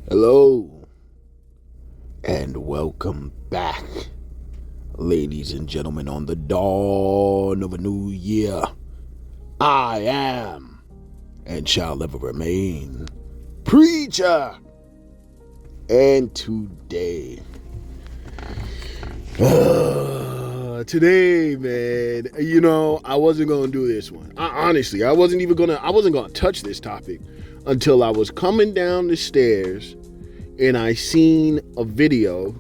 Hello, and welcome back, ladies and gentlemen, on the dawn of a new year. I am, and shall ever remain, Preacher. And today, man, I wasn't going to do this one. Honestly, I wasn't going to touch this topic until I was coming down the stairs and I seen a video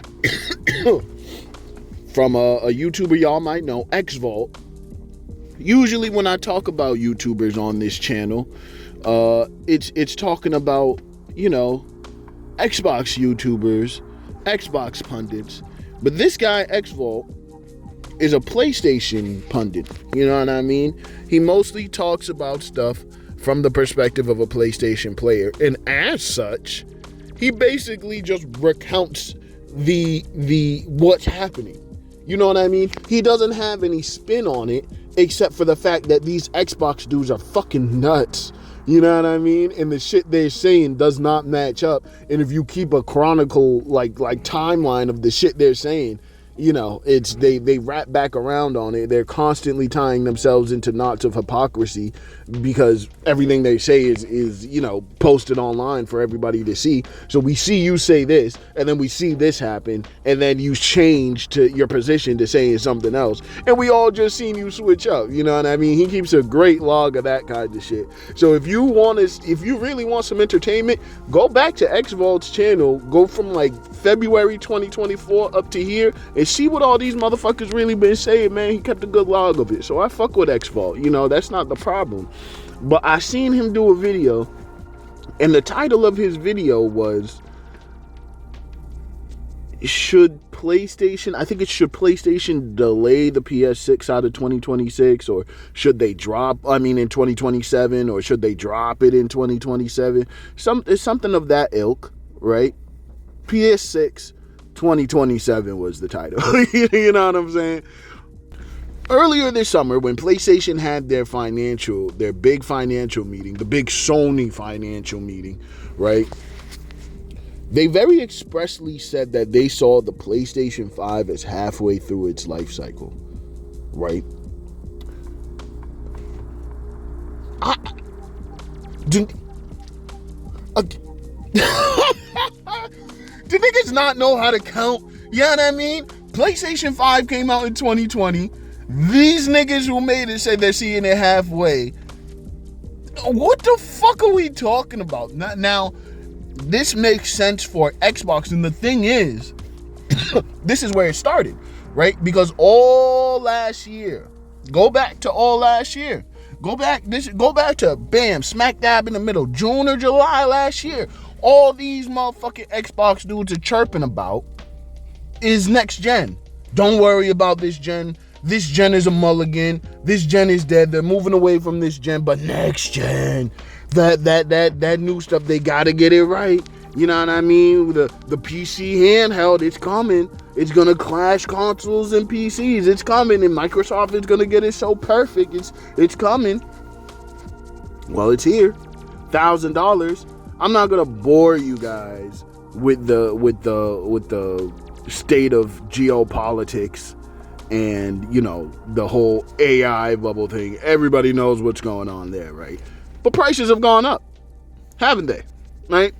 from a YouTuber y'all might know, X-Vault. Usually when I talk about YouTubers on this channel, it's talking about, Xbox YouTubers, Xbox pundits. But this guy, X-Vault, is a PlayStation pundit. You know what I mean? He mostly talks about stuff from the perspective of a PlayStation player. And as such, he basically just recounts the what's happening. You know what I mean? He doesn't have any spin on it except for the fact that these Xbox dudes are fucking nuts. You know what I mean? And the shit they're saying does not match up. And if you keep a chronicle like timeline of the shit they're saying, it's they wrap back around on it. They're constantly tying themselves into knots of hypocrisy because everything they say is posted online for everybody to see. So we see you say this, and then we see this happen, and then you change to your position to saying something else, and we all just seen you switch up. You know what I mean? He keeps a great log of that kind of shit. So if you really want some entertainment, go back to X-Vault's channel, go from like February 2024 up to here, and see what all these motherfuckers really been saying, man. He kept a good log of it. So I fuck with X-Vault. That's not the problem. But I seen him do a video, and the title of his video was, should PlayStation delay the PS6 out of 2026, or should they drop, in 2027, or should they drop it in 2027? It's something of that ilk, right? PS6 2027 was the title. You know what I'm saying? Earlier this summer, when PlayStation had their big financial meeting, the big Sony financial meeting, right? They very expressly said that they saw the PlayStation 5 as halfway through its life cycle, right? Do niggas not know how to count? You know what I mean? PlayStation 5 came out in 2020. These niggas who made it said they're seeing it halfway. What the fuck are we talking about? Now, this makes sense for Xbox, and the thing is, this is where it started, right? Because all last year, go back to bam, smack dab in the middle, June or July last year, all these motherfucking Xbox dudes are chirping about is next gen. Don't worry about this gen. This gen is a mulligan. This gen is dead. They're moving away from this gen, but next gen, that new stuff, they gotta get it right. You know what I mean? The PC handheld, it's coming. It's gonna clash consoles and PCs. It's coming, and Microsoft is gonna get it so perfect. It's coming. Well, it's here. $1,000. I'm not gonna bore you guys with the state of geopolitics and the whole AI bubble thing. Everybody knows what's going on there, right? But prices have gone up, haven't they? Right?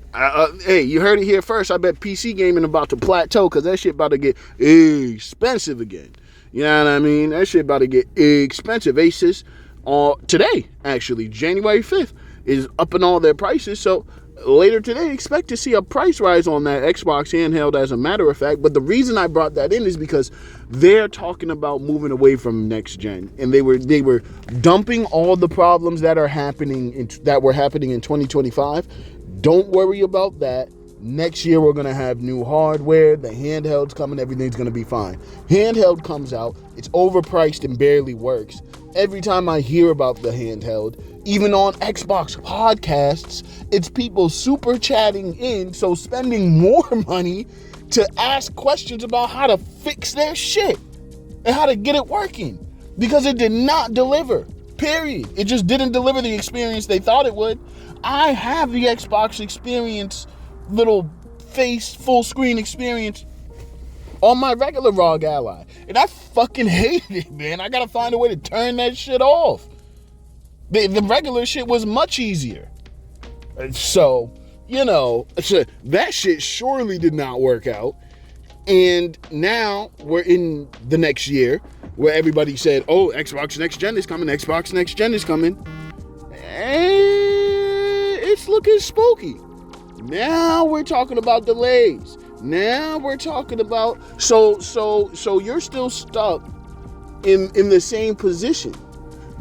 Hey, you heard it here first. I bet PC gaming about to plateau, because that shit about to get expensive again. You know what I mean? That shit about to get expensive. Asus, today, actually, January 5th, is upping all their prices. So later today, expect to see a price rise on that Xbox handheld, as a matter of fact. But the reason I brought that in is because they're talking about moving away from next gen, and they were dumping all the problems that were happening in 2025. Don't worry about that. Next year, we're going to have new hardware. The handheld's coming. Everything's going to be fine. Handheld comes out. It's overpriced and barely works. Every time I hear about the handheld, even on Xbox podcasts, it's people super chatting in, so spending more money to ask questions about how to fix their shit and how to get it working, because it did not deliver, period. It just didn't deliver the experience they thought it would. I have the Xbox experience little face full screen experience on my regular ROG Ally. And I fucking hate it, man. I gotta find a way to turn that shit off. The regular shit was much easier. So, that shit surely did not work out. And now we're in the next year where everybody said, oh, Xbox Next Gen is coming, Xbox Next Gen is coming. And it's looking spooky. Now we're talking about delays. Now we're talking about, so you're still stuck in the same position.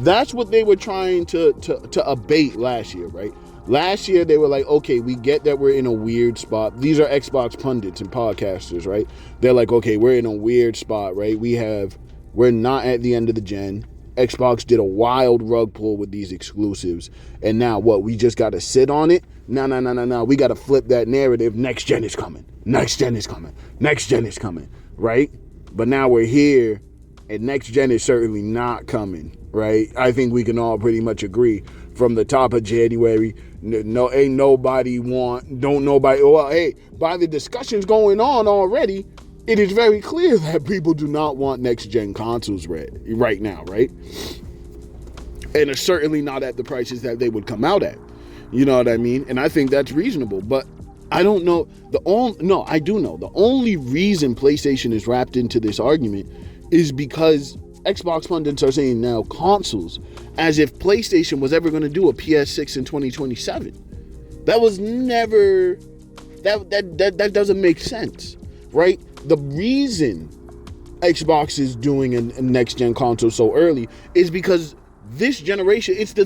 That's what they were trying to abate last year, right? Last year, they were like, okay, we get that we're in a weird spot. These are Xbox pundits and podcasters, right? They're like, okay, we're in a weird spot, right? We're not at the end of the gen. Xbox did a wild rug pull with these exclusives. And now what? We just got to sit on it? No. We got to flip that narrative. Next gen is coming. Next gen is coming. Next gen is coming, right? But now we're here, and next gen is certainly not coming, right? I think we can all pretty much agree. From the top of January, well, hey, by the discussions going on already, it is very clear that people do not want next-gen consoles right now, right? And it's certainly not at the prices that they would come out at. You know what I mean? And I think that's reasonable, but I don't know. I do know. The only reason PlayStation is wrapped into this argument is because Xbox pundits are saying now consoles, as if PlayStation was ever going to do a PS6 in 2027. That was never, that doesn't make sense, right? The reason Xbox is doing a next-gen console so early is because this generation, it's the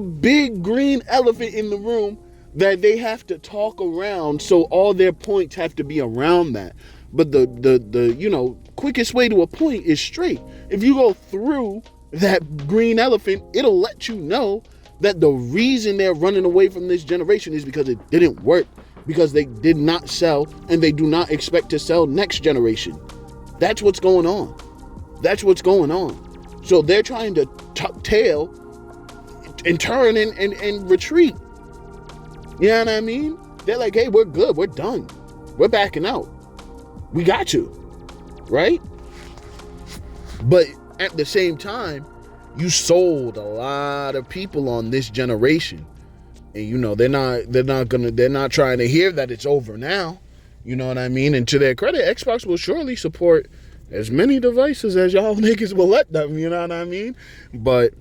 big green elephant in the room that they have to talk around, so all their points have to be around that. But the quickest way to a point is straight. If you go through that green elephant, it'll let you know that the reason they're running away from this generation is because it didn't work, because they did not sell, and they do not expect to sell next generation. That's what's going on. That's what's going on. So they're trying to tuck tail and turn and retreat. You know what I mean? They're like, hey, we're good. We're done. We're backing out. We got you. Right? But at the same time, you sold a lot of people on this generation. And they're not trying to hear that it's over now. You know what I mean? And to their credit, Xbox will surely support as many devices as y'all niggas will let them, you know what I mean? But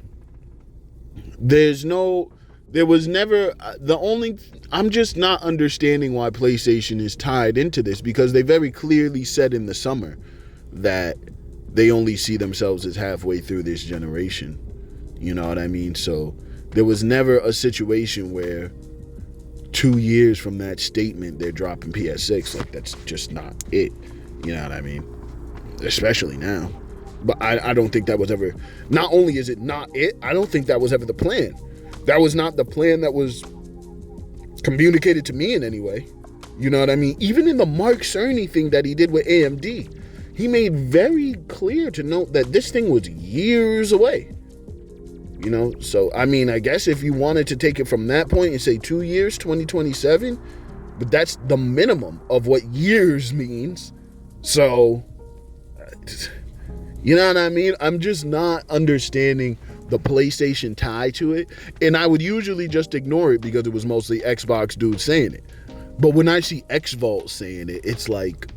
I'm just not understanding why PlayStation is tied into this, because they very clearly said in the summer that they only see themselves as halfway through this generation. You know what I mean? So there was never a situation where 2 years from that statement, they're dropping PS6. Like, that's just not it. You know what I mean? Especially now. But I don't think that was ever, not only is it not it, I don't think that was ever the plan. That was not the plan that was communicated to me in any way. You know what I mean? Even in the Mark Cerny thing that he did with AMD, he made very clear to note that this thing was years away. So, I mean, I guess if you wanted to take it from that point and say 2 years, 2027, but that's the minimum of what years means. So, you know what I mean? I'm just not understanding the PlayStation tie to it. And I would usually just ignore it because it was mostly Xbox dudes saying it. But when I see X-Vault saying it, it's like,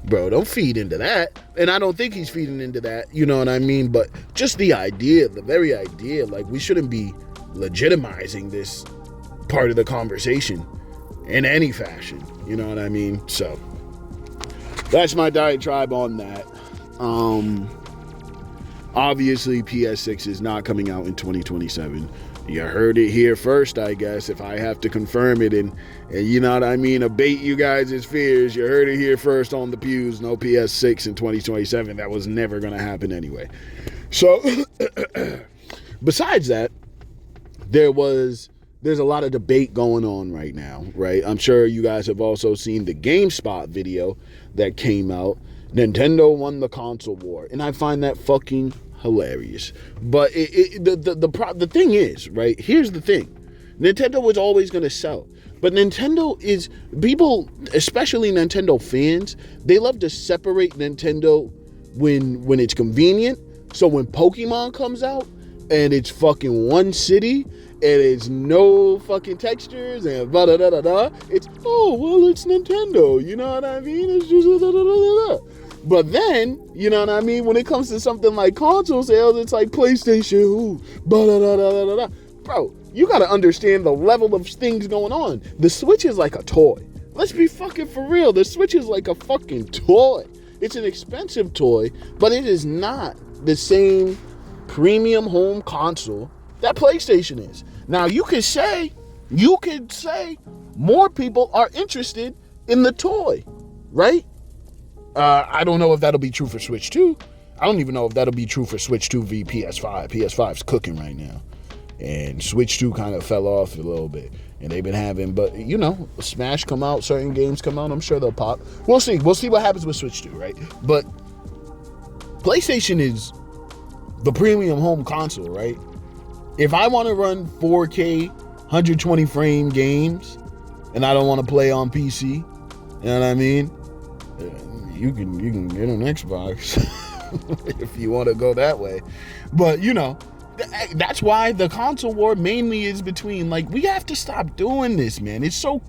bro, don't feed into that. And I don't think he's feeding into that, you know what I mean? But just the very idea, like, we shouldn't be legitimizing this part of the conversation in any fashion, you know what I mean? So that's my diatribe on that. Obviously, PS6 is not coming out in 2027. You heard it here first, I guess, if I have to confirm it and you know what I mean, abate you guys' fears. You heard it here first on the pews. No PS6 in 2027. That was never going to happen anyway. So, besides that, there's a lot of debate going on right now, right? I'm sure you guys have also seen the GameSpot video that came out. Nintendo won the console war, and I find that fucking hilarious. But the thing is, right? Here's the thing: Nintendo was always going to sell. But Nintendo is, people, especially Nintendo fans, they love to separate Nintendo when it's convenient. So when Pokemon comes out and it's fucking one city and it's no fucking textures and blah da da da da, it's, oh well, it's Nintendo, you know what I mean? It's just da da da da da. But then, you know what I mean, when it comes to something like console sales, it's like PlayStation, ooh, blah da da da da da. Bro, you gotta understand the level of things going on. The Switch is like a toy. Let's be fucking for real. The Switch is like a fucking toy. It's an expensive toy, but it is not the same premium home console that PlayStation is. Now, you could say more people are interested in the toy, right? I don't know if that'll be true for Switch 2. I don't even know if that'll be true for Switch 2 v PS5. PS5's cooking right now. And Switch 2 kind of fell off a little bit. And they've been having, but you know, Smash come out, certain games come out, I'm sure they'll pop. We'll see. We'll see what happens with Switch 2, right? But PlayStation is the premium home console, right? If I want to run 4K, 120 frame games, and I don't want to play on PC, you know what I mean? You can get an Xbox if you want to go that way. But, you know, that's why the console war mainly is between, like, we have to stop doing this, man. It's so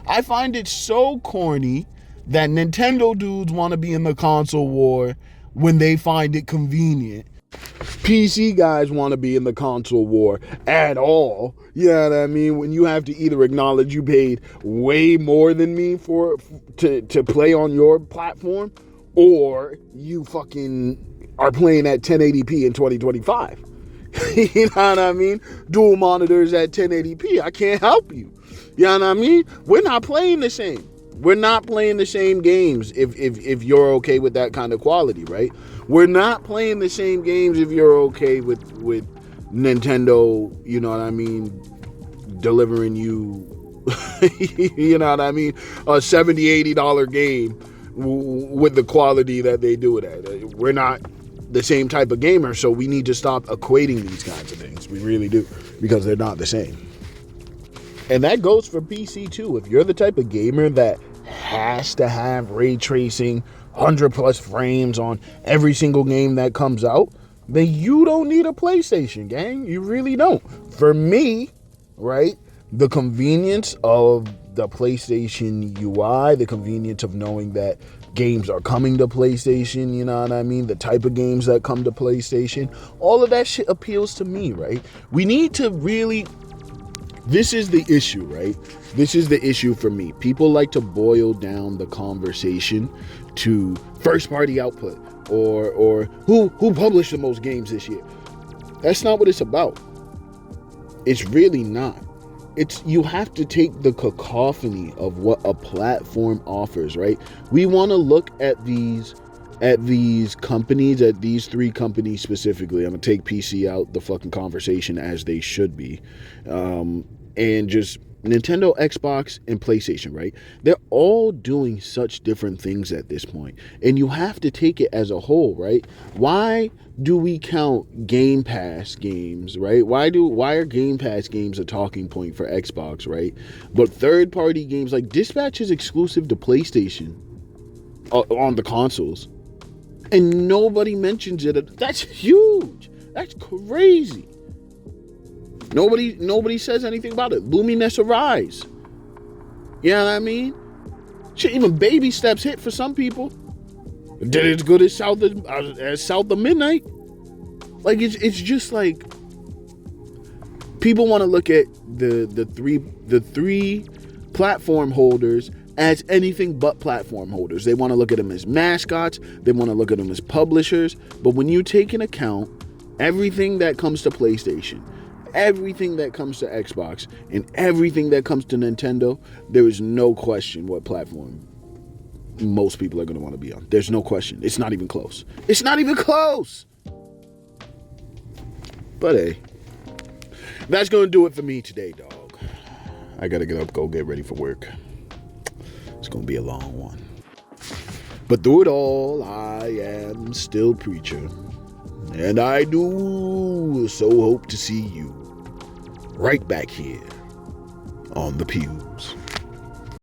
I find it so corny that Nintendo dudes want to be in the console war when they find it convenient. PC guys want to be in the console war at all. You know what I mean? When you have to either acknowledge you paid way more than me to play on your platform, or you fucking are playing at 1080p in 2025. You know what I mean? Dual monitors at 1080p. I can't help you. You know what I mean? We're not playing the same. We're not playing the same games if you're okay with that kind of quality, right? We're not playing the same games if you're okay with Nintendo, you know what I mean, delivering you, you know what I mean, a $70, $80 game with the quality that they do it at. We're not the same type of gamer, so we need to stop equating these kinds of things. We really do, because they're not the same. And that goes for PC too. If you're the type of gamer that has to have ray tracing, 100 plus frames on every single game that comes out, then you don't need a PlayStation, gang. You really don't. For me, right, the convenience of the PlayStation UI, the convenience of knowing that games are coming to PlayStation, you know what I mean? The type of games that come to PlayStation, all of that shit appeals to me, right? We need to really... This is the issue, right? This is the issue for me. People like to boil down the conversation to first-party output or who published the most games this year. That's not what it's about. It's really not. It's, you have to take the cacophony of what a platform offers, right? We want to look at these companies, at these three companies specifically. I'm gonna take PC out the fucking conversation, as they should be, and just Nintendo, Xbox, and PlayStation, right? They're all doing such different things at this point, and you have to take it as a whole, right? Why do we count Game Pass games, right? Why are Game Pass games a talking point for Xbox, right? But third-party games like Dispatch is exclusive to PlayStation on the consoles, and nobody mentions it. That's huge. That's crazy. Nobody says anything about it. Luminous Arise. You know what I mean? Shit, even Baby Steps hit for some people. Did it as good as South of Midnight? Like, it's just like, people want to look at the three platform holders as anything but platform holders. They want to look at them as mascots. They want to look at them as publishers. But when you take into account everything that comes to PlayStation, everything that comes to Xbox, and everything that comes to Nintendo, there is no question what platform most people are going to want to be on. There's no question. It's not even close. It's not even close. But hey, that's going to do it for me today, dog. I got to get up, go get ready for work. It's going to be a long one. But through it all, I am still preacher. And I do so hope to see you right back here on the pews.